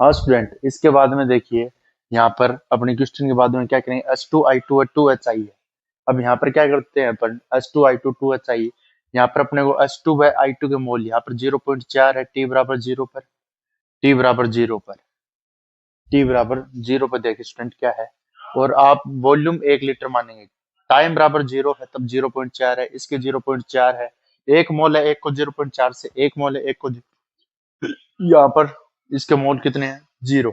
हाँ स्टूडेंट, इसके बाद में देखिए यहाँ पर अपने क्वेश्चन के बाद में क्या करेंगे, H2I2 और 2HI है। अब यहाँ पर क्या करते हैं अपन, H2I2 2HI, यहाँ पर अपने को H2/I2 के मोल यहाँ पर 0.4 है, T बराबर 0 पर, T बराबर 0 पर, T बराबर 0 पर देखिए स्टूडेंट क्या है, और आप वॉल्यूम 1 लीटर मानेंगे, टाइम बराबर 0 है तब 0.4 है, इसके 0.4 है, 1 मोल है, 1 को 0.4 से 1 मोल है, 1 को यहाँ पर इसके मोल कितने हैं, 0।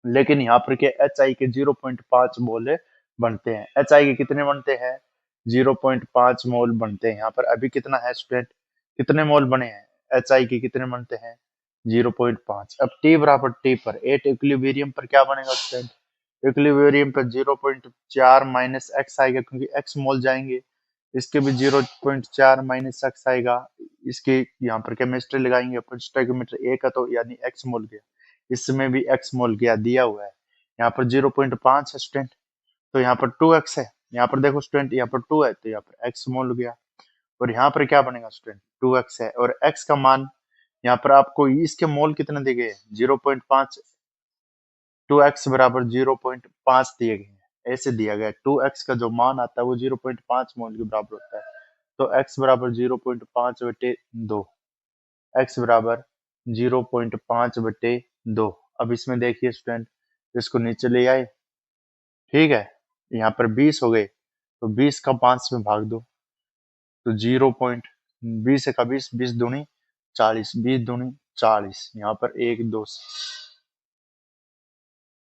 लेकिन यहाँ पर के एच आई के 0.5 मोल बनते हैं, एच आई के कितने बनते हैं, 0.5 मोल बनते हैं। यहाँ पर अभी कितना है स्टूडेंट, कितने मोल बने हैं, एच आई के कितने बनते हैं, 0.5। अब टी बराबर टी पर, एट इक्विलिब्रियम पर क्या बनेगा स्टूडेंट, इक्विलिब्रियम पर 0.4 माइनस एक्स आएगा, क्योंकि एक्स मोल जाएंगे, इसके भी 0.4 माइनस एक्स आएगा, इसके यहाँ पर केमिस्ट्री लगाएंगे अपन, स्टोइकोमेट्री ए का, तो यानी एक्स मोल गया, इसमें भी एक्स मोल गया, दिया हुआ है। यहाँ पर 0.5 है स्टूडेंट, तो यहाँ पर 2x है, यहाँ पर देखो स्टूडेंट, यहाँ पर 2 है तो यहाँ पर x मोल गया, और यहाँ पर क्या बनेगा स्टूडेंट, 2x है, और x का मान यहाँ पर आपको इसके मोल कितने दिए गए, 0.5, 2x बराबर 0.5 दिए गए हैं, ऐसे दिया गया है। 2x का जो मान आता है वो 0.5 मोल के बराबर होता है, तो x बराबर 0.5/2, x बराबर 0.5/2। अब इसमें देखिए स्टूडेंट, इसको नीचे ले आए, ठीक है, यहाँ पर 20 हो गए, तो 20 का 5 में भाग दो, तो 0.20 का 20, 20 दूनी 40, 20 दूनी 40, यहाँ पर 1 2,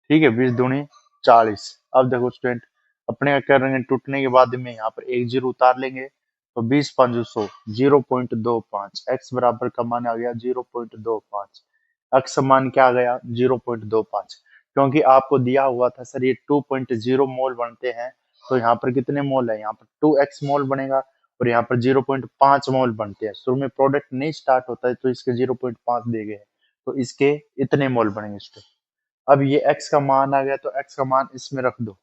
ठीक है, 20 दूनी 40। अब देखो स्टूडेंट, अपने क्या कर रहे हैं, टूटने के बाद में यहाँ पर एक जीरो उतार लेंगे, तो 20 5 100, 0.25, एक्स बराबर का मान आ गया 0.25, एक्स मान क्या आ गया 0.25, क्योंकि आपको दिया हुआ था सर ये 2.0 मोल बनते हैं, तो यहाँ पर कितने मोल है, यहाँ पर 2x मोल बनेगा, और यहाँ पर 0.5 मोल बनते हैं। शुरू में प्रोडक्ट नहीं स्टार्ट होता है तो इसके 0.5 दे गए हैं, तो इसके इतने मोल बनेंगे स्टूडेंट। अब ये x का मान आ गया, तो x का मान इसमें रख दो,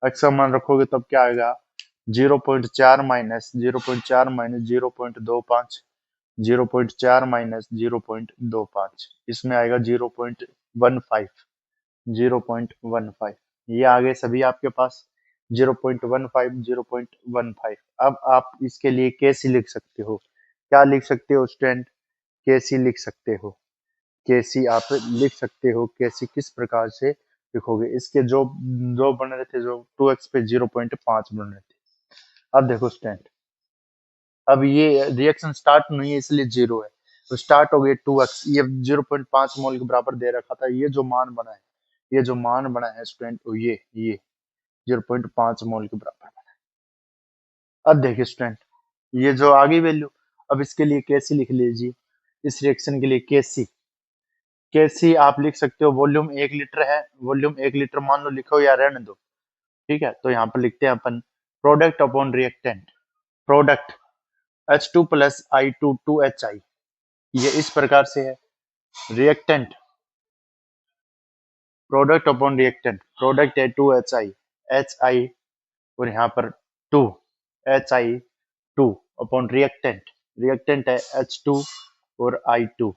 x का मान रखोगे तब क्या आएगा, 0.4 माइनस 0.4 माइनस 0.25, 0.4 माइनस 0.25, इसमें आएगा 0.15, 0.15, ये आ गए सभी आपके पास 0.15, 0.15। अब आप इसके लिए कैसी लिख सकते हो, क्या लिख सकते हो स्टूडेंट, कैसी लिख सकते हो, कैसी आप लिख सकते हो, कैसी किस प्रकार से लिखोगे, इसके जो जो बन रहे थे, जो 2x पे 0.5 बन रहे थे। अब देखो स्टूडेंट, अब ये रिएक्शन स्टार्ट नहीं है इसलिए 0 है, तो स्टार्ट हो गया 2x, ये 0.5 मोल के बराबर दे रखा था, ये जो मान बना है, ये जो मान बना है स्टूडेंट, ये 0.5 मोल के बराबर बना है। अब देखिए स्टूडेंट, ये जो आगे वैल्यू, अब इसके लिए कैसी लिख लीजिए, इस रिएक्शन के लिए कैसी, कैसी आप लिख सकते हो, वॉल्यूम 1 लीटर है, वॉल्यूम 1 लीटर मान लो, लिखो या रहने दो, ठीक है, तो यहाँ पर लिखते हैं अपन, product upon reactant, product H2 plus I2 2HI, ये इस प्रकार से है, reactant, product upon reactant, product है 2HI, HI, और यहाँ पर 2, HI 2 अपॉन रिएक्टेंट, रिएक्टेंट है H2 और I2,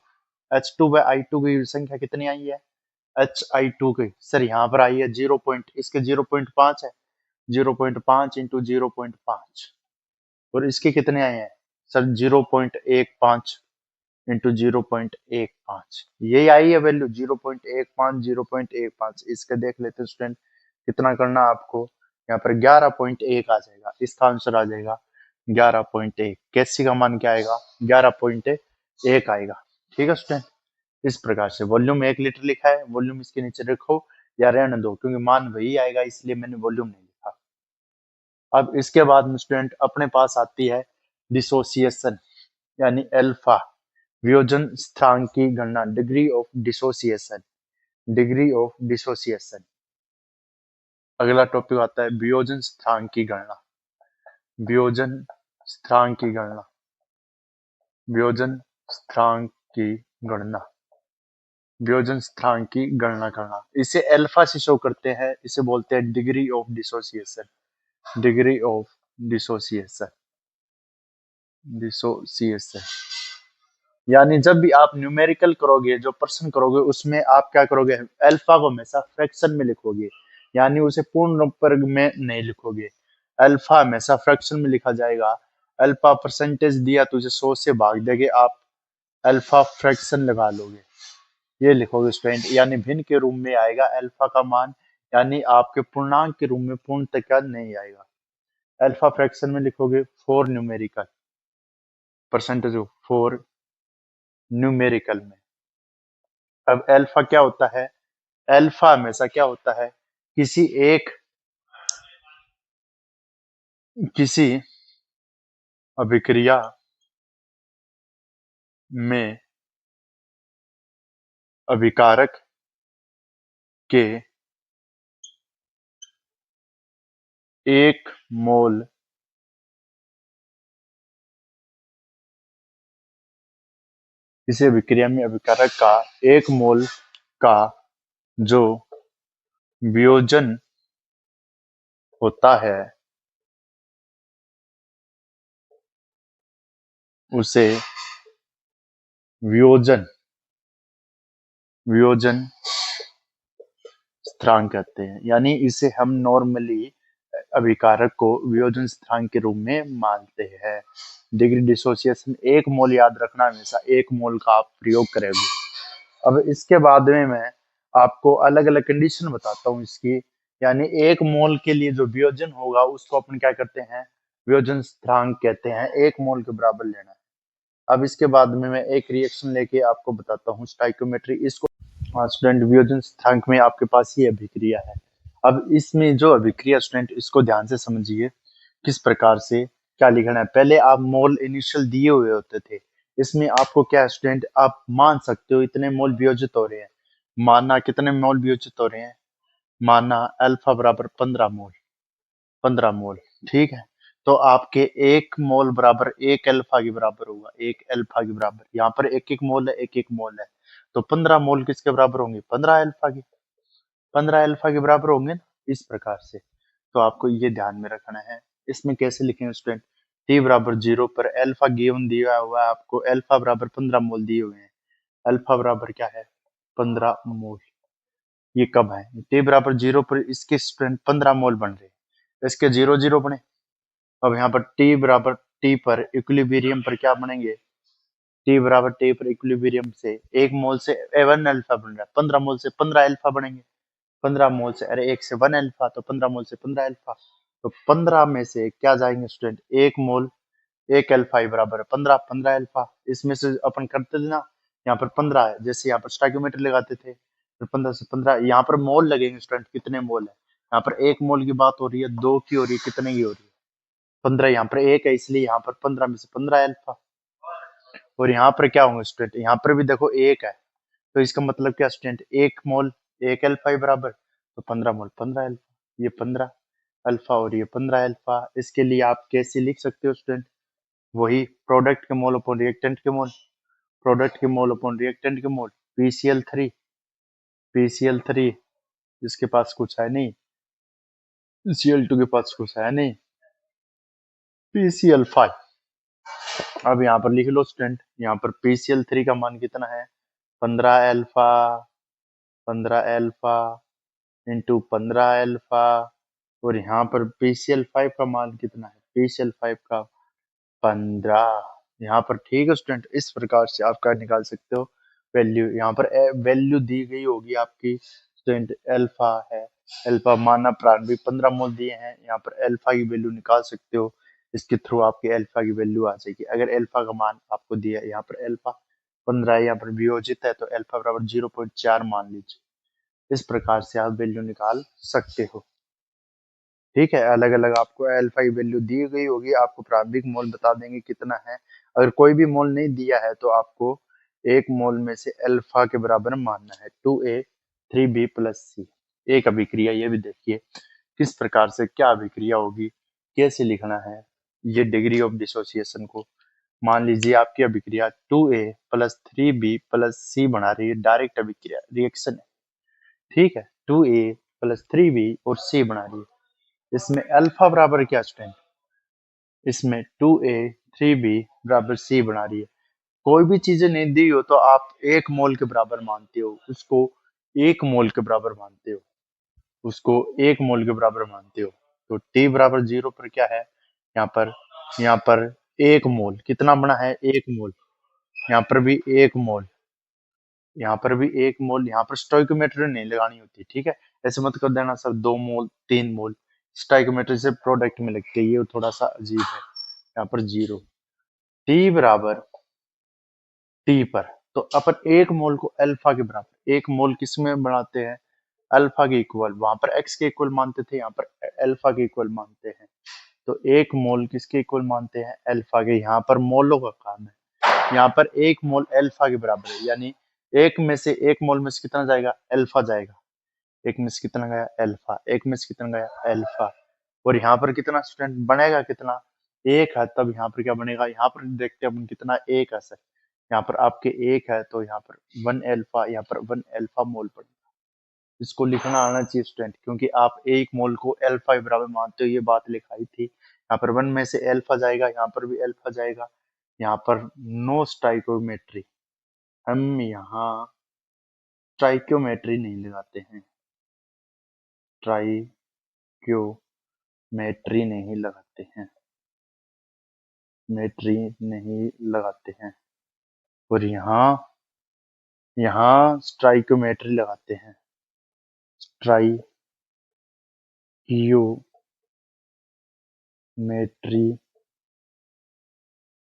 H2/I2 की संख्या कितनी आई है, HI2 की सर यहाँ पर आई है 0 पॉइंट, इसके 0.5 है, 0.5 इंटू 0.5, और इसके कितने आए हैं सर 0.15 इंटू 0.15, यही आई है वैल्यू 0.15, 0.15। इसके देख लेते हैं स्टूडेंट, कितना करना आपको, यहाँ पर 11.1 आ जाएगा, इसका आंसर आ जाएगा 11.1, कैसी का मान क्या आएगा, 11.1 आएगा, ठीक है स्टूडेंट। इस प्रकार से वॉल्यूम 1 लीटर लिखा है, वॉल्यूम इसके नीचे रखो या रहने दो, क्योंकि मान वही आएगा इसलिए मैंने वॉल्यूम नहीं लिखा। अब इसके बाद में स्टूडेंट अपने पास आती है डिसोसिएशन, यानी अल्फा, वियोजन स्थिरांक की गणना, degree of dissociation, degree of dissociation. अगला टॉपिक आता है वियोजन स्थिरांक की गणना, वियोजन स्थिरांक की गणना, वियोजन स्थिरांक की गणना, वियोजन स्थिरांक की गणना करना, इसे अल्फा से शो करते हैं, इसे बोलते हैं degree of dissociation, degree of dissociation, dissociation. यानी जब भी आप न्यूमेरिकल करोगे, जो प्रश्न करोगे, उसमें आप क्या करोगे, अल्फा को हमेशा फ्रैक्शन में लिखोगे, यानी उसे पूर्ण वर्ग में नहीं लिखोगे। अल्फा हमेशा फ्रैक्शन में लिखा जाएगा। अल्फा परसेंटेज दिया तो उसे 100 से भाग देके आप अल्फा फ्रैक्शन लगा लोगे, ये लिखोगे स्टूडेंट। यानी भिन्न के रूप में आएगा अल्फा का मान, यानी आपके पूर्णांक के रूप में पूर्णतः नहीं आएगा। अल्फा फ्रैक्शन में लिखोगे four numerical, percentage four numerical में। अब अल्फा क्या होता है, अल्फा हमेशा क्या होता है, किसी एक किसी अभिक्रिया में अभिकारक के एक मोल किसी अभिक्रिया में अभिकारक का एक मोल का जो वियोजन होता है उसे वियोजन वियोजन स्थिरांक कहते हैं। यानी इसे हम नॉर्मली अभिकारक को वियोजन स्थिरांक के रूप में मानते हैं। डिग्री डिसोसिएशन एक मोल याद रखना, हमेशा एक मोल का आप प्रयोग करेंगे। अब इसके बाद में मैं आपको अलग अलग कंडीशन बताता हूँ इसकी। यानी एक मोल के लिए जो वियोजन होगा उसको अपन क्या करते हैं, वियोजन स्थिरांक कहते हैं, एक मोल के बराबर लेना है। अब इसके बाद में मैं एक रिएक्शन लेके आपको बताता हूँ स्टाइकोमेट्री। इसको स्टूडेंट वियोजन स्थिरांक में आपके पास ये अभिक्रिया है। अब इसमें जो अभिक्रिया स्टूडेंट, इसको ध्यान से समझिए किस प्रकार से क्या लिखना है। पहले आप मोल इनिशियल दिए हुए होते थे, इसमें आपको क्या स्टूडेंट, आप मान सकते हो इतने मोल वियोजित हो रहे हैं। माना कितने मोल वियोजित हो रहे हैं, माना अल्फा बराबर 15 मोल, 15 मोल, ठीक है। तो आपके एक मोल बराबर एक अल्फा के बराबर होगा, एक अल्फा के बराबर। यहाँ पर एक एक मोल है, एक एक मोल है, तो 15 मोल किसके बराबर होंगे, 15 अल्फा के, 15 अल्फा के बराबर होंगे ना, इस प्रकार से। तो आपको ये ध्यान में रखना है। इसमें कैसे लिखेंगे स्टूडेंट, टी बराबर 0 पर अल्फा गिवन दिया हुआ है आपको, अल्फा बराबर 15 मोल दिए हुए हैं। अल्फा बराबर क्या है, 15 मोल। ये कब है, टी बराबर 0 पर इसके स्टूडेंट 15 मोल बन रहे हैं, इसके 0 0 बने। अब यहाँ पर टी बराबर टी पर इक्विलिब्रियम पर क्या बनेंगे, टी बराबर टी पर इक्विलिब्रियम से एक मोल से 1 अल्फा बन रहा है, 15 मोल से 15 अल्फा बनेंगे। 15 मोल से, अरे एक से 1 अल्फा, तो 15 मोल से 15 अल्फा। तो 15 में से क्या जाएंगे स्टूडेंट, एक मोल, एक अल्फा ही बराबर है 15, 15 अल्फा। इसमें से अपन करते थे ना, यहाँ पर 15 है, जैसे यहाँ पर स्टैक्योमीटर लगाते थे, तो 15 से 15 यहाँ पर मोल लगेंगे स्टूडेंट, कितने मोल है। यहाँ पर एक मोल की बात हो रही है, दो की हो रही है, कितने की हो रही है, 15। यहाँ पर एक है, इसलिए यहाँ पर 15 में से 15 अल्फा। और यहाँ पर क्या होंगे स्टूडेंट, यहाँ पर भी देखो एक है, तो इसका मतलब क्या स्टूडेंट, एक मोल एक अल्फा ही बराबर, तो 15 मोल 15 अल्फा, ये 15 अल्फा और ये 15 अल्फा। इसके लिए आप कैसे लिख सकते हो स्टूडेंट, वही प्रोडक्ट के मोल अपॉन रिएक्टेंट के मोल, प्रोडक्ट के मोल अपॉन रिएक्टेंट के मोल, पीसीएल 3, पीसीएल 3 जिसके पास कुछ है नहीं, Cl2 के पास कुछ है नहीं, पीसीएल 5। अब यहाँ पर लिख लो स्टूडेंट, यहाँ पर पीसीएल 3 का मान कितना है, 15 अल्फा, 15 अल्फा इंटू 15 अल्फा। और यहाँ पर पीसीएल 5 का मान कितना है, पीसीएल 5 का 15। यहाँ पर ठीक है स्टूडेंट, इस प्रकार से आप क्या निकाल सकते हो, वैल्यू। यहाँ पर वैल्यू दी गई होगी आपकी स्टूडेंट, अल्फा है, अल्फा माना प्रारंभिक 15 मोल दिए हैं, यहाँ पर अल्फा की वैल्यू निकाल सकते हो। इसके थ्रू आपकी अल्फा की वैल्यू आ जाएगी। अगर अल्फा का मान आपको दिया है, यहाँ पर अल्फा 15 है, यहाँ पर वियोजित है, तो अल्फा बराबर 0.4 मान लीजिए। इस प्रकार से आप वैल्यू निकाल सकते हो। ठीक है, अलग अलग आपको अल्फा की वैल्यू दी गई होगी, आपको प्रारंभिक मोल बता देंगे कितना है। अगर कोई भी मोल नहीं दिया है तो आपको एक मोल में से अल्फा के बराबर मानना है, 2a 3b + c। एक अभिक्रिया, ये भी देखिए किस प्रकार से क्या अभिक्रिया होगी, कैसे लिखना है ये डिग्री ऑफ डिसोसिएशन को। मान लीजिए आपकी अभिक्रिया 2a + 3b + c बना रही है, डायरेक्ट अभिक्रिया रिएक्शन है, ठीक है, 2a + 3b और c बना रही है। इसमें अल्फा बराबर क्या स्टूडेंट, इसमें 2a 3b बराबर c बना रही है। कोई भी चीजें नहीं दी हो तो आप 1 मोल के बराबर मानते हो उसको, 1 मोल के बराबर मानते हो उसको, 1 मोल के बराबर मानते हो। तो टी बराबर 0 पर क्या है, यहाँ पर 1 मोल कितना बना है, 1 मोल। यहाँ पर भी 1 मोल, यहाँ पर भी 1 मोल। यहाँ पर स्टोइकोमेट्री नहीं लगानी होती, ठीक है। ऐसे मत कर देना सर 2 मोल 3 मोल, स्टोइकोमेट्री से प्रोडक्ट में लगती है, ये थोड़ा सा अजीब है। यहाँ पर 0, टी बराबर टी पर, तो अपन 1 मोल को अल्फा के बराबर, 1 मोल किस में बनाते हैं, अल्फा के इक्वल। वहां पर एक्स के इक्वल मानते थे, यहाँ पर अल्फा के इक्वल मानते हैं। तो 1 मोल किसके इक्वल मानते हैं, अल्फा के। यहाँ पर मोलों का काम है, यहाँ पर 1 मोल अल्फा के बराबर है, यानी एक में से 1 मोल में से कितना जाएगा, अल्फा जाएगा। एक में से कितना गया, अल्फा। एक में से कितना गया, अल्फा। और यहाँ पर कितना स्टूडेंट बनेगा, कितना, 1 है। तब यहाँ पर क्या बनेगा, यहाँ पर देखते हैं अपन कितना, 1 है सर। यहाँ पर आपके 1 है तो यहाँ पर 1 अल्फा, यहाँ पर 1 अल्फा मोल पड़ेगा। इसको लिखना आना चाहिए स्टूडेंट, क्योंकि आप 1 मोल को अल्फा के बराबर मानते हो, ये बात लिखाई थी। यहाँ पर 1 में से अल्फा जाएगा, यहाँ पर भी अल्फा जाएगा। यहाँ पर नो स्टाइकोमेट्री, हम यहाँ स्टाइकोमेट्री नहीं लगाते हैं, स्टाइक्योमेट्री नहीं लगाते हैं, मेट्री नहीं लगाते हैं। और यहाँ यहाँ स्टाइकोमेट्री लगाते हैं, स्टाइक्योमेट्री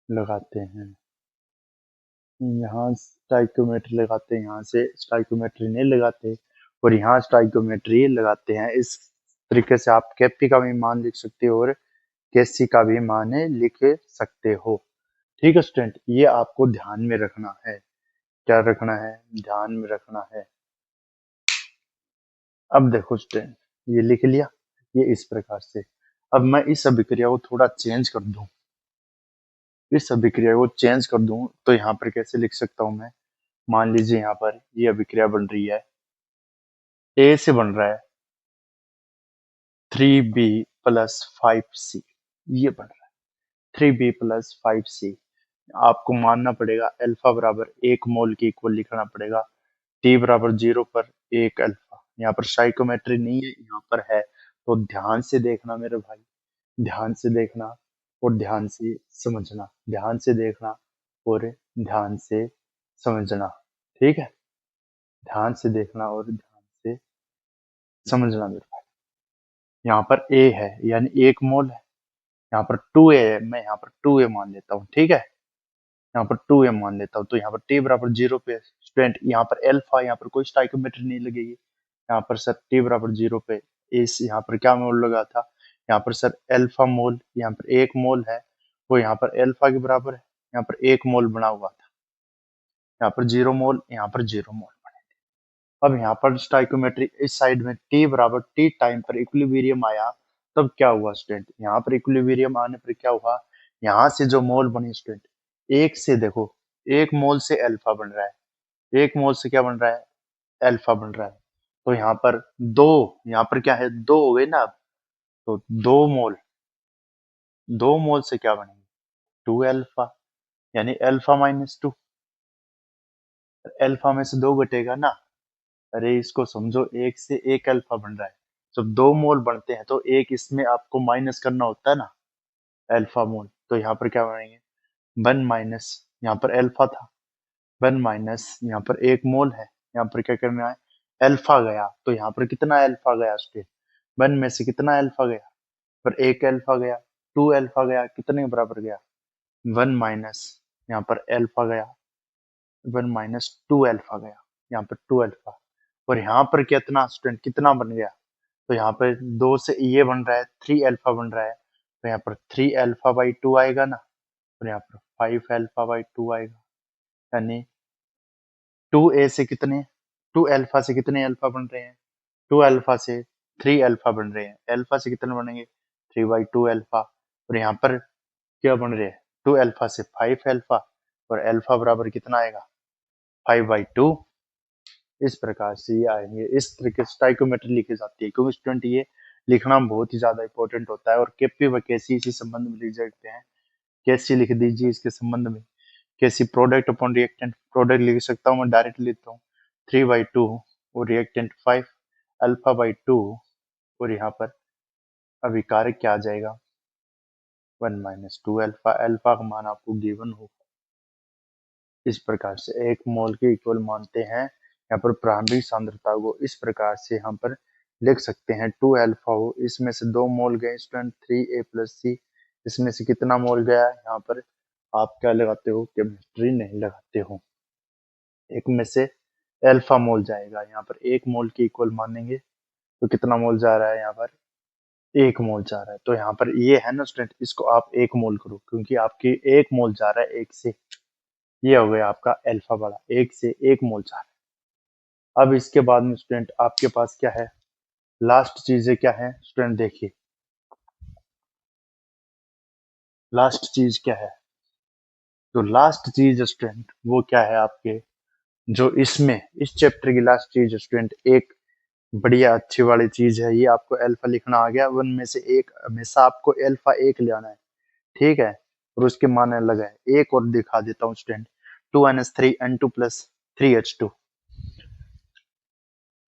लगाते हैं। यहाँ स्टाइकोमेट्री लगाते हैं, यहाँ से स्टाइकोमेट्री नहीं लगाते। और यहाँ स्टाइकोमेट्री लगाते हैं। इस तरीके से आप केपी का भी मान लिख सकते हो और केसी का भी मान लिख सकते हो। ठीक है स्टूडेंट, ये आपको ध्यान में रखना है। क्या रखना है, ध्यान में रखना है। अब देखो स्टूडेंट, ये लिख लिया, ये इस प्रकार से। अब मैं इस अभिक्रिया को थोड़ा चेंज कर दूं, इस अभिक्रिया को चेंज कर दूं तो यहाँ पर कैसे लिख सकता हूं मैं। मान लीजिए यहाँ पर ये अभिक्रिया बन रही है, ए से बन रहा है 3b प्लस 5c, ये बन रहा है 3b प्लस 5c। आपको मानना पड़ेगा अल्फा बराबर 1 मोल के इक्वल लिखना पड़ेगा, टी बराबर 0 पर 1 अल्फा। यहाँ पर साइकोमेट्री नहीं है, यहाँ पर है। तो ध्यान से देखना मेरे भाई, ध्यान से देखना और ध्यान से समझना, ध्यान से देखना और ध्यान से समझना। ठीक है, ध्यान से देखना और ध्यान से समझना मेरे भाई। यहाँ पर ए है यानी 1 मोल है, यहाँ पर 2a है, मैं यहाँ पर 2a मान लेता हूँ। ठीक है, यहाँ पर 2a मान लेता हूँ। तो यहाँ पर टी बराबर 0 पे स्टूडेंट, यहाँ पर अल्फा, यहाँ पर कोई स्टाइकोमेट्री नहीं लगेगी। यहाँ पर सर टी बराबर 0 पे इस यहाँ पर क्या मोल लगा था, यहाँ पर सर अल्फा मोल, यहाँ पर 1 मोल है, वो यहाँ पर अल्फा के बराबर है। यहाँ पर 1 मोल बना हुआ था, यहाँ पर 0 मोल, यहाँ पर 0 मोल। अब यहाँ पर स्टाइकोमेट्री इस साइड में टी बराबर टी टाइम पर इक्विलिब्रियम आया, तब क्या हुआ स्टूडेंट, यहाँ पर इक्विलिब्रियम आने पर क्या हुआ, यहाँ से जो मोल बनी स्टूडेंट, एक से देखो, 1 मोल से अल्फा बन रहा है, 1 मोल से क्या बन रहा है, अल्फा बन रहा है। तो यहाँ पर दो, यहाँ पर क्या है, 2 हो गए ना अब। तो 2 मोल, 2 मोल से क्या बनेंगे, 2 अल्फा, यानी अल्फा-2। अल्फा में से 2 घटेगा ना, अरे इसको समझो, एक से 1 अल्फा बन रहा है। जब 2 मोल बनते हैं तो एक इसमें आपको माइनस करना होता है ना, अल्फा मोल। तो यहाँ पर क्या बनेंगे, 1 माइनस, यहाँ पर अल्फा था, 1 माइनस, यहाँ पर 1 मोल है, यहाँ पर क्या करना है, अल्फा गया। तो यहाँ पर कितना अल्फा गया स्टेट, 1 में से कितना अल्फा गया, पर 1 अल्फा गया, 2 अल्फा गया, कितने के बराबर गया, 1 माइनस, यहाँ पर अल्फा गया, 1 माइनस 2 अल्फा गया, यहाँ पर 2 अल्फा। और यहाँ पर कितना स्टूडेंट, कितना बन गया, तो यहाँ पर 2 से ये बन रहा है, 3 अल्फा बन रहा है। तो यहाँ पर 3 अल्फा/2 आएगा ना, और यहाँ पर 5 अल्फा/2 आएगा। यानी 2a से कितने, 2 अल्फा से कितने अल्फा बन रहे हैं, 2 अल्फा से 3 अल्फा बन रहे हैं। अल्फा से कितने बनेंगे, 3/2 अल्फा। और यहाँ पर क्या बन रहे हैं, 2 अल्फा से 5 अल्फा, और अल्फा बराबर कितना आएगा, 5/2। इस प्रकार से ये आएंगे, इस तरीके से स्टाइकोमेट्री लिखी जाती है। क्योंकि स्टूडेंट ये लिखना बहुत ही ज्यादा इंपॉर्टेंट होता है। और केपी व केसी इसी संबंध में लिख सकते हैं, केसी लिख दीजिए इसके संबंध में, कैसी प्रोडक्ट अपॉन रिएक्टेंट, प्रोडक्ट लिख सकता हूँ मैं, डायरेक्ट लिखता हूँ 3/2 और रिएक्टेंट 5 अल्फा/2 और यहाँ पर अभिकारक क्या आ जाएगा 1 - 2 अल्फा। अल्फा का मान आपको गिवन हो, इस प्रकार से 1 मोल के इक्वल मानते हैं। यहाँ पर प्रारंभिक सांद्रता को इस प्रकार से यहाँ पर लिख सकते हैं 2 अल्फा हो, इसमें से 2 मोल गए स्टूडेंट 3A+C, इसमें से कितना मोल गया यहाँ पर आप क्या लगाते हो, केमिस्ट्री नहीं लगाते हो, एक में से अल्फा मोल जाएगा। यहाँ पर 1 मोल के इक्वल मानेंगे तो कितना मोल जा रहा है, यहाँ पर 1 मोल जा रहा है। तो यहाँ पर ये है ना स्टूडेंट, इसको आप 1 मोल करो क्योंकि आपकी 1 मोल जा रहा है 1 से, ये हो गया आपका अल्फा बड़ा, 1 से 1 मोल जा रहा है। अब इसके बाद में स्टूडेंट आपके पास क्या है, लास्ट चीजें क्या है स्टूडेंट, देखिए लास्ट चीज क्या है। तो लास्ट चीज स्टूडेंट वो क्या है आपके, जो इसमें इस चैप्टर की लास्ट चीज स्टूडेंट, एक बढ़िया अच्छी वाली चीज है, ये आपको अल्फा लिखना आ गया। वन में से एक हमेशा आपको अल्फा 1 ले आना है, ठीक है, और उसके मान अलग है। एक और दिखा देता हूँ स्टूडेंट, 2NH3N2+3H2,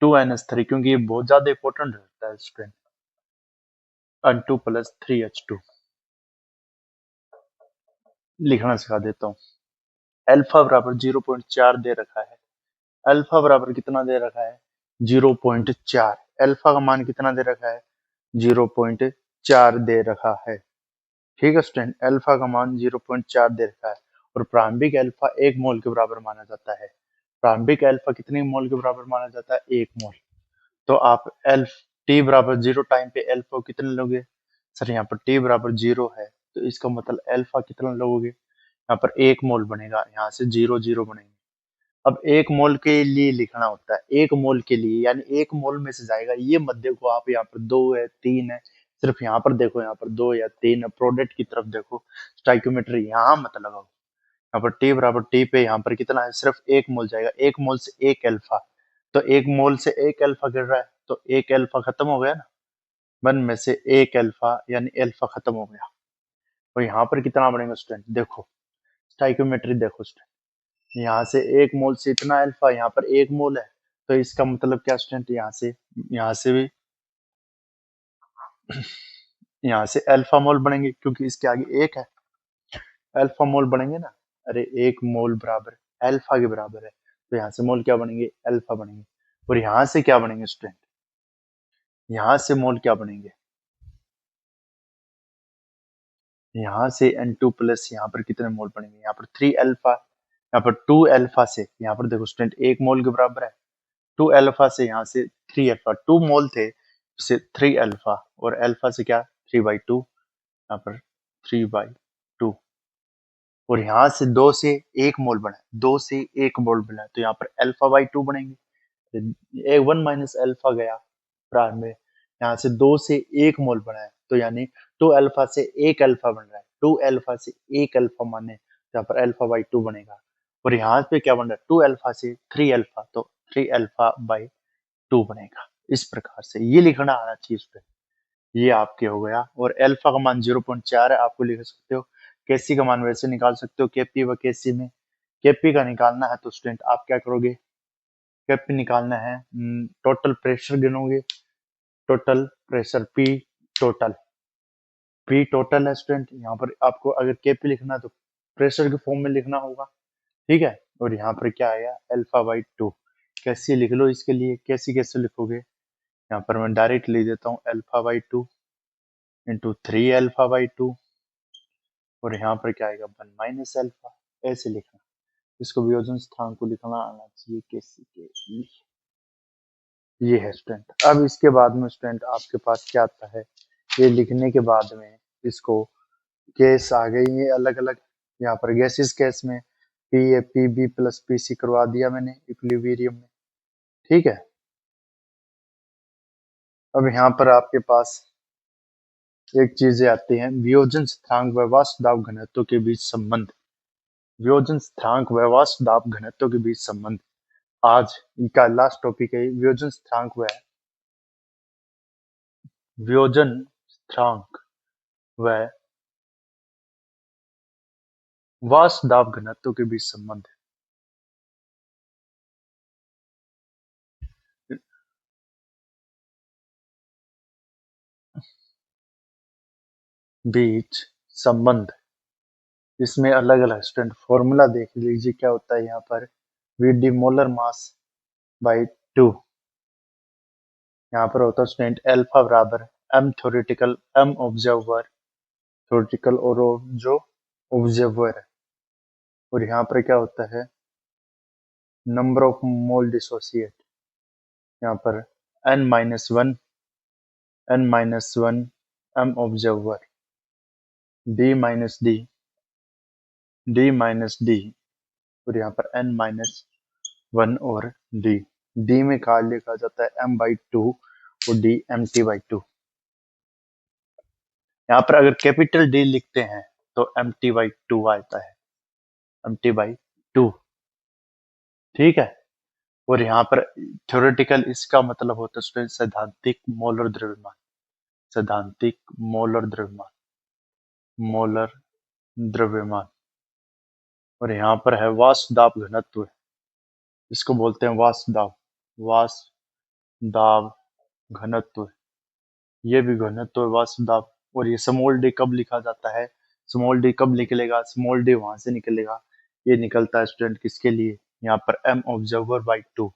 2NH3 क्योंकि ये बहुत ज्यादा इंपॉर्टेंट रहता है स्टूडेंट, N2+3H2 लिखना सिखा देता हूँ। अल्फा बराबर 0.4 दे रखा है, अल्फा बराबर कितना दे रखा है 0.4, अल्फा का मान कितना दे रखा है 0.4 दे रखा है, ठीक है स्टूडेंट, अल्फा का मान 0.4 दे रखा है। और प्रारंभिक अल्फा 1 मोल के बराबर माना जाता है। प्रारंभिक अल्फा कितने मोल के बराबर माना जाता है 1 मोल। तो आप एल्फ टी बराबर 0 टाइम पे अल्फा कितने लोगे, सर यहाँ पर टी बराबर 0 है तो इसका मतलब अल्फा कितना लोगे, यहाँ पर 1 मोल बनेगा, यहाँ से 0 0 बनेंगे। अब 1 मोल के लिए लिखना होता है, 1 मोल के लिए यानी 1 मोल में से जाएगा, ये मत देखो आप यहाँ पर 2 है 3 है, सिर्फ यहाँ पर देखो, यहाँ पर 2 या 3 है, प्रोडक्ट की तरफ देखो, स्टाइकोमेट्री यहाँ मत लगाओ। यहाँ पर टी बराबर टी पे यहाँ पर कितना है, सिर्फ 1 मोल जाएगा, 1 मोल से 1 अल्फा, तो 1 मोल से 1 अल्फा गिर रहा है तो 1 अल्फा खत्म हो गया ना, 1 में से 1 अल्फा यानी अल्फा खत्म हो गया। और यहाँ पर कितना बनेगा स्टूडेंट, देखो स्टाइकोमेट्री देखो स्टूडेंट, यहाँ से 1 मोल से इतना अल्फा, यहाँ पर 1 मोल है, तो इसका मतलब क्या स्टूडेंट, यहाँ से भी यहाँ से अल्फा मोल बनेंगे क्योंकि इसके आगे 1 है, अल्फा मोल बनेंगे ना, अरे 1 मोल बराबर अल्फा के बराबर है, तो यहाँ से मोल क्या बनेंगे अल्फा बनेंगे। और यहाँ से क्या बनेंगे स्टूडेंट, यहाँ से मोल क्या बनेंगे, यहाँ से N2+ यहाँ पर कितने मोल बनेंगे, यहाँ पर 3 अल्फा, यहाँ पर 2 अल्फा से, यहाँ पर देखो स्टूडेंट 1 मोल के बराबर है, 2 अल्फा से यहाँ से 3 अल्फा, 2 मोल थे से 3 अल्फा, और अल्फा से क्या 3/2, यहाँ पर 3/2, और यहाँ से 2 से 1 मोल बना, 2 से 1 मोल बना, तो यहाँ पर अल्फा/2 बनेंगे। 1 - अल्फा गया प्रारंभ में, यहाँ से 2 से 1 मोल बना है, तो यानी 2 अल्फा से 1 अल्फा बन रहा है, 2 अल्फा से 1 अल्फा माने तो यहाँ पर अल्फा/2 बनेगा। और यहाँ पे क्या बन रहा है 2 अल्फा से 3 अल्फा, तो 3 अल्फा/2 बनेगा। इस प्रकार से ये लिखना आना चाहिए उस पे, ये आपके हो गया। और अल्फा का मान 0.4 है, आपको लिख सकते हो। केसी का मान वैसे निकाल सकते हो, केपी व केसी में। केपी का निकालना है तो स्टूडेंट आप क्या करोगे, केपी निकालना है, टोटल प्रेशर गिनोगे, टोटल प्रेशर पी टोटल है स्टूडेंट। यहाँ पर आपको अगर केपी लिखना है तो प्रेशर के फॉर्म में लिखना होगा, ठीक है। और यहाँ पर क्या आया अल्फा/2, कैसे लिख लो, इसके लिए कैसे लिखोगे, यहाँ पर मैं डायरेक्ट लिख देता हूँ अल्फा/2 इंटू 3 अल्फा/2, और यहाँ पर क्या आएगा 1 - अल्फा, ऐसे लिखना। इसको वियोजन स्थान को लिखना आना चाहिए कैसे के लिए। ये है स्टूडेंट। अब इसके बाद में स्टूडेंट आपके पास क्या आता है, ये लिखने के बाद में इसको केस आ गई है अलग अलग। यहाँ पर गैसिस केस में PaPb+Pc करवा दिया मैंने इक्विलिब्रियम में, ठीक है। अब यहाँ पर आपके पास एक चीजें आती हैं, वियोजन स्थिरांक व वाष्प दाब घनत्व के बीच संबंध। वियोजन स्थिरांक व वाष्प दाब घनत्व के बीच संबंध, आज इनका लास्ट टॉपिक है वियोजन स्थिरांक व वियोजन स्थिरांक व वाष्प दाब घनत्व के बीच संबंध बीच संबंध इसमें अलग अलग स्टूडेंट फॉर्मूला देख लीजिए क्या होता है यहाँ पर। V D molar mass by 2, यहाँ पर होता है स्टूडेंट अल्फा बराबर M theoretical M observer theoretical और जो ऑब्जर्वर है, और यहाँ पर क्या होता है नंबर ऑफ मोल डिसोसिएट, यहाँ पर n-1 m ऑब्जर्वर d-d और यहाँ पर n-1 और d में कहा लिखा जाता है m/2 और d mt/2। यहाँ पर अगर कैपिटल D लिखते हैं तो mt/2 आता है, mt/2, ठीक है। और यहाँ पर थ्योरेटिकल इसका मतलब होता है स्टूडेंट सैद्धांतिक मोलर द्रव्यमान, सैद्धांतिक मोलर द्रव्यमान। और यहाँ पर है वाष्प दाब घनत्व, इसको बोलते हैं वाष्प दाब घनत्व, ये भी घनत्व है वाष्प दाब। और ये स्मॉल डी कब लिखा जाता है, स्मॉल डी कब निकलेगा, स्मॉल डी वहां से निकलेगा, ये निकलता है स्टूडेंट किसके लिए, यहाँ पर m ऑब्जर्वर बाई 2,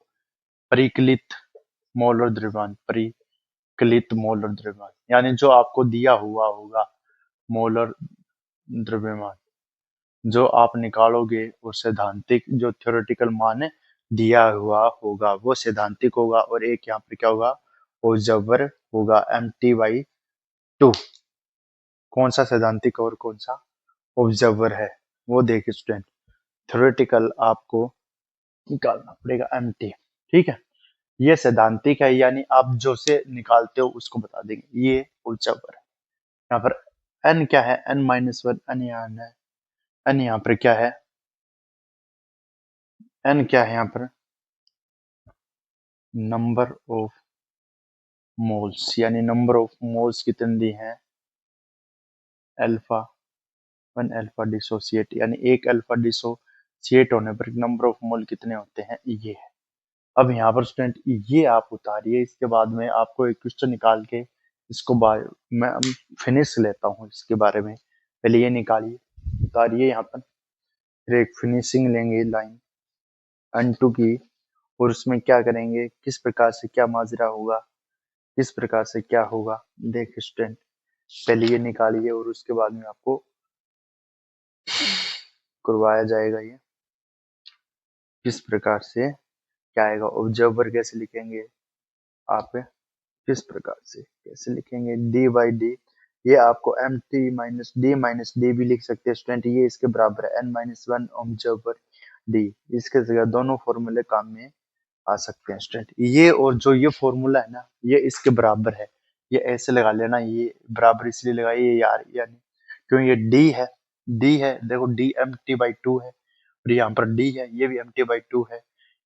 परिकलित मोलर द्रव्यमान, परिकलित मोलर द्रव्यमान, यानी जो आपको दिया हुआ होगा मोलर द्रव्यमान जो आप निकालोगे वो सैद्धांतिक जो थ्योरेटिकल मान है दिया हुआ होगा वो सैद्धांतिक होगा, और एक यहाँ पर क्या होगा ऑब्जर्वर होगा mt/2। कौन सा सैद्धांतिक और कौन सा ऑब्जर्वर है वो देखिए स्टूडेंट, थ्योरेटिकल आपको निकालना पड़ेगा mt, ठीक है। ये सैद्धांतिक है यानी आप जो से निकालते हो उसको बता देंगे, ये ऑब्जर्वर है। यहाँ पर n क्या है, n-1 n यहाँ है, n यहाँ पर क्या है, n क्या है यहाँ पर नंबर ऑफ मोल्स, यानी नंबर ऑफ मोल्स कितने दी हैं अल्फा 1 अल्फा डिसोसिएट, यानी एक अल्फा डिसोसिएट होने पर नंबर ऑफ मोल कितने होते हैं ये है। अब यहाँ पर स्टूडेंट ये आप उतारिए, इसके बाद में आपको एक क्वेश्चन निकाल के इसको मैं फिनिश लेता हूँ इसके बारे में, पहले ये निकालिए उतारिए यहाँ पर, फिर एक फिनिशिंग लेंगे लाइन N2 की, और उसमें क्या करेंगे किस प्रकार से क्या माजरा होगा, किस प्रकार से क्या होगा देखिए स्टूडेंट, पहले ये निकालिए और उसके बाद में आपको करवाया जाएगा ये किस प्रकार से क्या आएगा, ऑब्जर्वर कैसे लिखेंगे आप, किस प्रकार से कैसे लिखेंगे d/d, ये आपको mt-d भी लिख सकते हैं स्टूडेंट, ये इसके बराबर है n-1 ऑब्जर्वर d, इसके जगह दोनों फॉर्मूले काम में आ सकते हैं स्टूडेंट। ये और जो ये फॉर्मूला है ना ये इसके बराबर है, ये ऐसे लगा लेना, ये बराबर इसलिए लगाइए यार यानी क्यों ये d है देखो d mt/2 है, और यहाँ पर d है ये भी mt/2 है,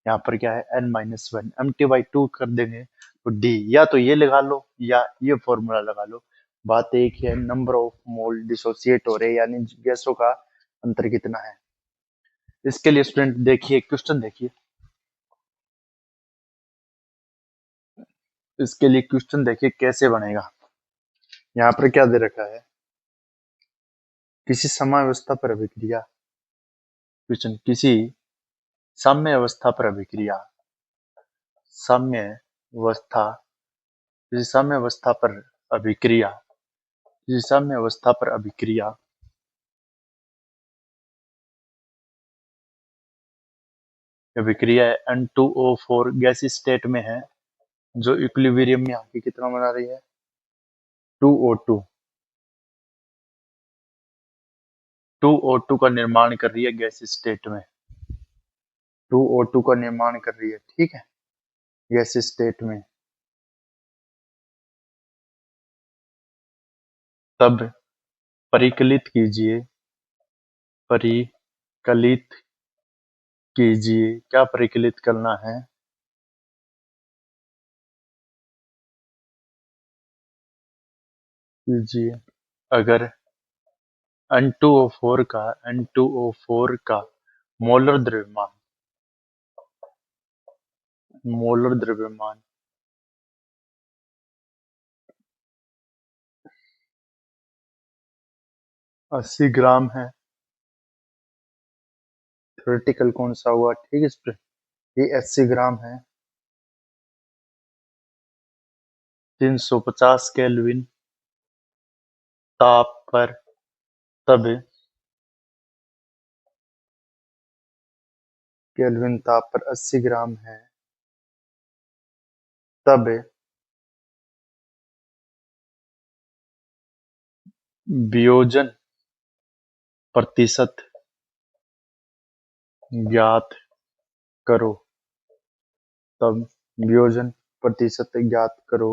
यहाँ पर क्या है n-1 mt/2 कर देंगे तो d, या तो ये लगा लो या ये फॉर्मूला लगा लो, बात एक ही है, नंबर ऑफ मोल डिसोसिएट हो रहे यानी गैसों का अंतर कितना है। इसके लिए स्टूडेंट देखिए क्वेश्चन देखिए, इसके लिए क्वेश्चन देखिए कैसे बनेगा। यहाँ पर क्या दे रखा है, किसी साम्यावस्था पर अभिक्रिया, क्वेश्चन किसी साम्य अवस्था पर अभिक्रिया, साम्य अवस्था, किसी साम्य अवस्था पर अभिक्रिया, किसी साम्य अवस्था पर अभिक्रिया, अभिक्रिया है N2O4 गैस स्टेट में है जो इक्विलिब्रियम में आके कितना बना रही है 2O2, 2O2 का निर्माण कर रही है गैस स्टेट में, 2O2 का निर्माण कर रही है, ठीक है गैस स्टेट में, तब परिकलित कीजिए, परिकलित कीजिए, क्या परिकलित करना है, कीजिए अगर N2O4 का N2O4 का मोलर द्रव्यमान 80 ग्राम है। थ्योरेटिकल कौन सा हुआ, ठीक है इस पर, ये 80 ग्राम है। 350 केल्विन ताप पर तब केल्विन ताप पर 80 ग्राम है, तब वियोजन प्रतिशत ज्ञात करो। तब वियोजन प्रतिशत ज्ञात करो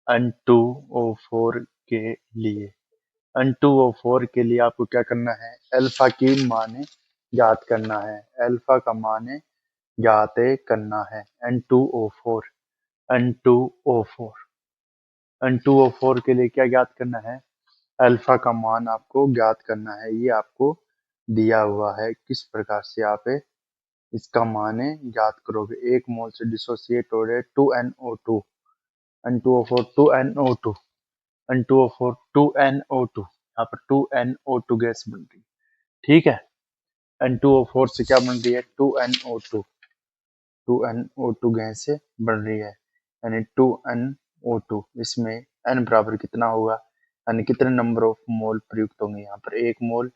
N2O4 के लिए। N2O4 के लिए आपको क्या करना है, अल्फा की मान ज्ञात करना है। अल्फा का मान ज्ञात करना है। N2O4 N2O4 N2O4 के लिए क्या ज्ञात करना है, अल्फा का मान आपको ज्ञात करना है। ये आपको दिया हुआ है, किस प्रकार से आप इसका मान ज्ञात करोगे। एक मोल से डिसोसिएट हो रहे 2NO2 N2O4 2NO2 N2O4 2NO2, यहाँ पर 2NO2 गैस बन रही है, ठीक है। N2O4 से क्या बन रही है, 2NO2 2NO2 गैस से बन रही है, यानी 2NO2। इसमें N बराबर कितना होगा, यानी कितने नंबर ऑफ मोल प्रयुक्त होंगे यहाँ पर, एक मोल।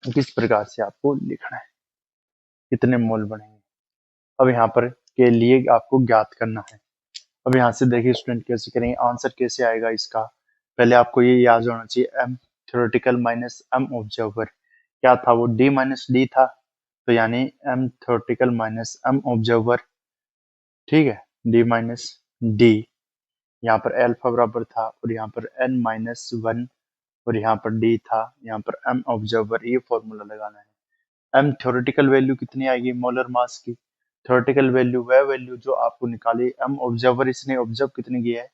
किस प्रकार से आपको लिखना है, कितने मोल बनेंगे, अब यहाँ पर के लिए आपको ज्ञात करना है। अब यहाँ से देखिए स्टूडेंट कैसे करेंगे, आंसर कैसे आएगा इसका। पहले आपको ये याद होना चाहिए, M theoretical minus M observer क्या था, वो डी माइनस डी था, तो यानी M theoretical minus M observer, ठीक है, डी माइनस डी। यहाँ पर अल्फा बराबर था और यहाँ पर n माइनस वन और यहाँ पर डी था, यहाँ पर एम ऑब्जर्वर, ये फॉर्मूला लगाना है। एम थ्योरेटिकल वैल्यू कितनी आएगी मोलर मास की, थ्योरेटिकल वैल्यू वह वैल्यू जो आपको निकाली। एम ऑब्जर्वर इसने ऑब्जर्व कितनी की है,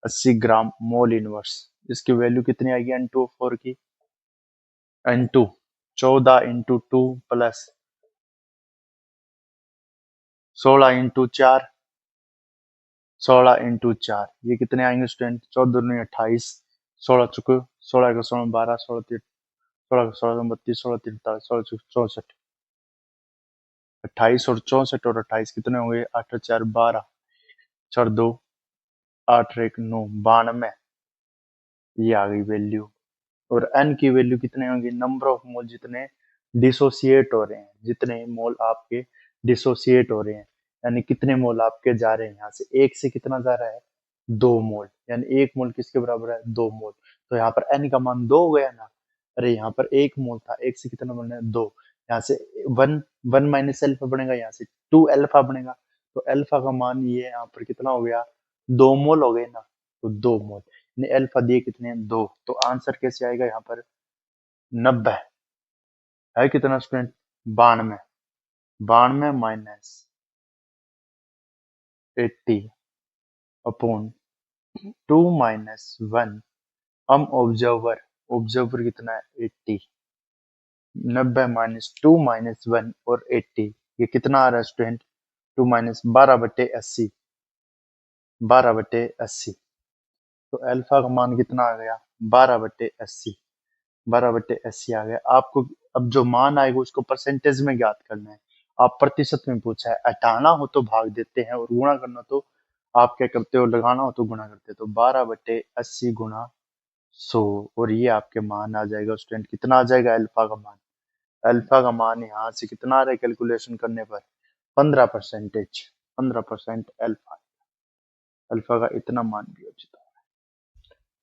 80 ग्राम मोल इनवर्स, इसकी वैल्यू कितनी आएगी N2O4 की, N2 14 into 2 plus 16 into 4 16 into 4, ये कितने आएंगे स्टूडेंट, 14 28, 16 चुके 16 का 16 12, 16 16 32, 16 43, 16 64, 28 और 64 और 28 कितने होंगे, 8 और 4 12, 4 2 8 1 9 92, ये आ गई वैल्यू। और n की वैल्यू कितने होंगे, नंबर ऑफ मोल जितने डिसोसिएट हो रहे हैं, जितने मोल आपके डिसोसिएट हो रहे हैं, यानी कितने मोल आपके जा रहे हैं यहाँ से, एक से कितना जा रहा है, 2 मोल, यानी एक मोल किसके बराबर है, 2 मोल। तो यहाँ पर n का मान 2 हो गया ना, अरे यहाँ पर 1 मोल था, एक से कितना बना है, 2, यहाँ से 1 माइनस अल्फा बनेगा, यहाँ से 2 अल्फा बनेगा, तो अल्फा का मान ये यहाँ पर कितना हो गया, 2 मोल हो गए ना, तो 2 मोल, अल्फा दिए कितने, 2, तो आंसर कैसे आएगा यहाँ पर, 90 है कितना स्टूडेंट, 92, 92 माइनस 80 अपॉन 2 माइनस 1, हम ऑब्जर्वर, ऑब्जर्वर कितना है 80, 90 माइनस 2 माइनस 1 और 80, ये कितना आ रहा है स्टूडेंट, 2 माइनस 12/80, 12/80, तो अल्फा का मान कितना आ गया, 12/80, 12/80 आ गया आपको। अब जो मान आएगा उसको परसेंटेज में ज्ञात करना है, आप प्रतिशत में पूछा है, हटाना हो तो भाग देते हैं और गुणा करना तो आप क्या करते हो, लगाना हो तो गुणा करते हो, तो 12/80 गुणा 100, और ये आपके मान आ जाएगा स्टूडेंट, कितना आ जाएगा अल्फा का मान, अल्फा का मान यहाँ से कितना आ रहा है कैलकुलेशन करने पर, 15%, 15% अल्फा, अल्फा का इतना मान दिया जाता है,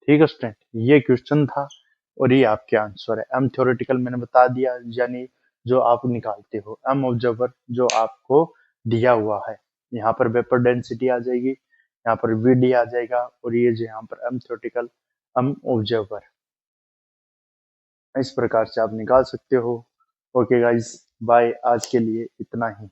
ठीक है स्टूडेंट, ये क्वेश्चन था और ये आपके आंसर है। एम थ्योरेटिकल मैंने बता दिया, यानी जो आप निकालते हो, एम ऑब्जर्वर जो आपको दिया हुआ है, यहाँ पर वेपर डेंसिटी आ जाएगी, यहाँ पर वीडी आ जाएगा, और ये जो यहाँ पर एम थ्योरेटिकल एम ऑब्जर्वर, इस प्रकार से आप निकाल सकते हो। ओके गाइज, बाय, आज के लिए इतना ही।